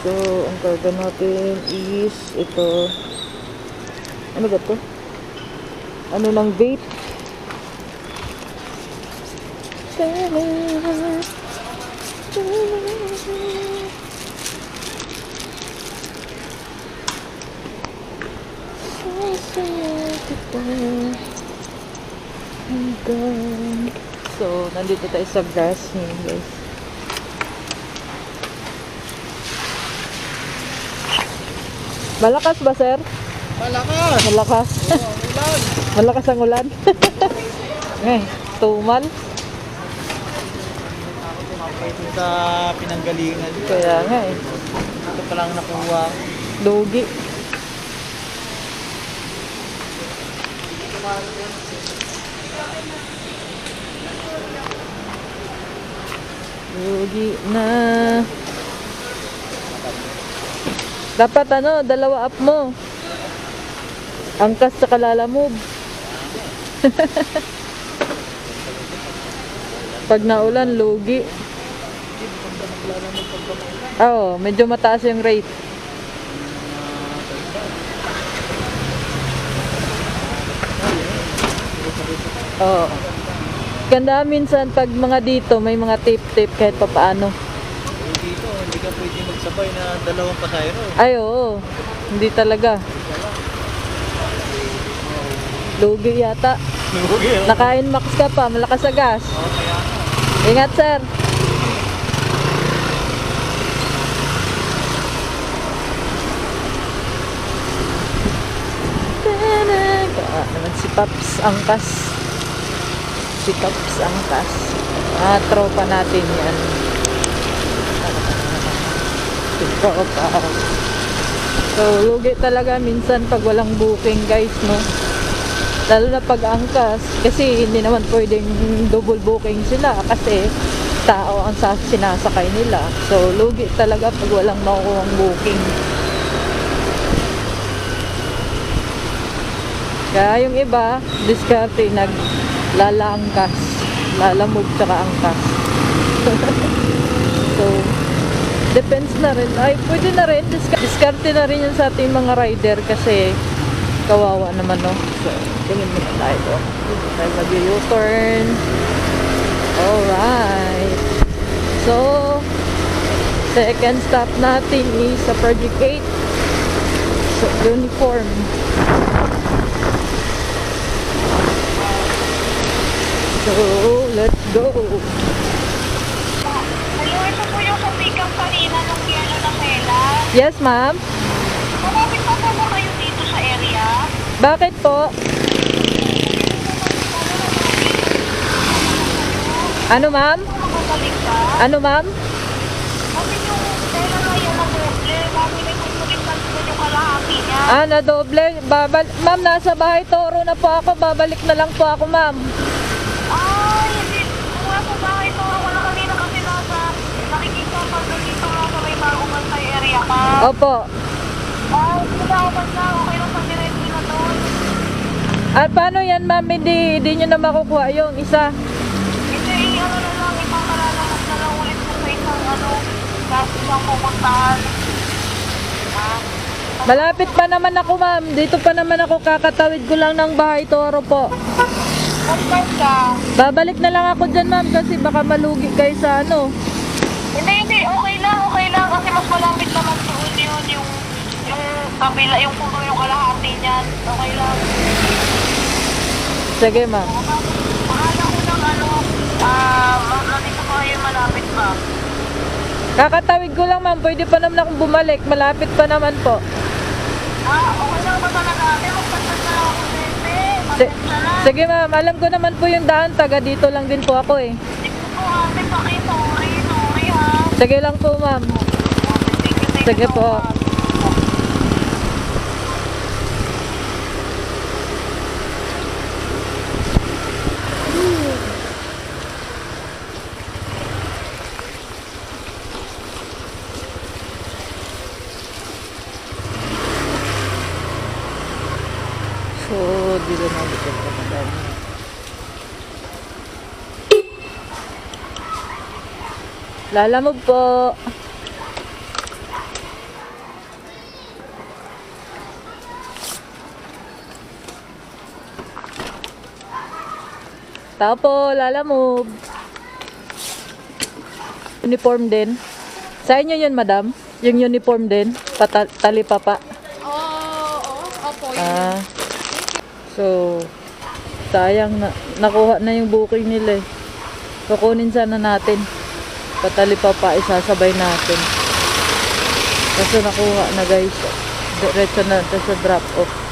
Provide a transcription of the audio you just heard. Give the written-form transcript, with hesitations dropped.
So, ang karga natin is ito. Ano ba to? Ano ng vape? So, nandito tayo sa grass niya, guys. Malakas ba, sir? Malakas! Malakas. Oo, ulan! Malakas ang ulan. Eh, tumal. Ako tumapay dun sa pinanggalingan. Kaya nga eh. Ito pa lang nakuha. Lugi. Lugi na. Dapat ano, dalawa up mo. Angkas sa kalalamove. Pag naulan, lugi. Oo, medyo mataas yung rate. Oo. Ganda minsan pag mga dito, may mga tip-tip kahit papaano. Dito, hindi ka pwede magsabay na dalawang pasayro. Ay, oo. Hindi talaga. Lugi yata. Nakain max ka pa, malakas sa gas. Ingat, sir. Naman si Paps Angkas. Si Paps Angkas. Tropa natin yan. Si tropa. So, lugi talaga minsan pag walang booking, guys, no? Lalo na pag angkas. Kasi hindi naman pwedeng double booking sila. Kasi tao ang sinasakay nila. So, lugi talaga pag walang makukuhang booking. Kaya yung iba, diskarte, naglalangkas. Lalamog tsaka angkas. So, depends na rin. Ay, pwede na rin. Diskarte na rin yun sa ating mga rider kasi kawawa naman, no? So, tingin muna tayo. Dito tayo mag-U-turn. Alright. So, second stop natin is sa Project 8. So, uniform. So, let's go. Hello, ito po yung sa pick-up kanina ng yellow na Mela. Yes, ma'am. Malapit pa po ba kayo dito sa area? Bakit po? Ano, ma'am? Makabalik ka? Ano, ma'am? Kasi yung Mela na yung na-doble, mami may kukulit na po yung kalahati niya. Na doble. Ma'am, nasa bahay Toro na po ako. Babalik na lang po ako, ma'am. Ay, hindi. Kung nasa bahay to, ako na kanina kasi nakikita pag dito nga sa may bagong bantay area ka. Opo. Ay, hindi na ako basta, okay lang sa diretso na doon. At paano yan, ma'am? Hindi nyo na makukuha yung isa. Hindi, ano na lang, ibang malalamas na lang ulit mo sa isang sa isang pupuntahan. Malapit pa naman ako, ma'am. Dito pa naman ako. Kakatawid ko lang ng bahay Toro po. Podcast ka. Babalik na lang ako dyan, ma'am. Kasi baka malugi kayo sa ano. Hindi, okay lang, kasi mas malapit naman doon yung kabila, yung puno yung kalahati niyan, okay lang. Sige, ma'am. Pahala ko ng nandito pa kayo malapit pa. Kakatawid ko lang, ma'am. Pwede pa naman akong bumalik. Malapit pa naman po. Okay lang ba talaga ate? Magpagpag na lang ako sente. Sige, ma'am. Alam ko naman po yung daan. Taga dito lang din po ako eh. Ito po ate, sorry ha. Sige lang po, ma'am. Sige po. So, dito na dito pa naman. Lalamog po. Tapo, Lala Move. Uniform din. Sa inyo yun, madam? Yung uniform din? Talipapa? Oo, opo. Ah. So, sayang na. Nakuha na yung booking nila eh. Kukunin sana natin. Patalipapa, isasabay natin. Kaso nakuha na guys. Diretso na ito sa drop off.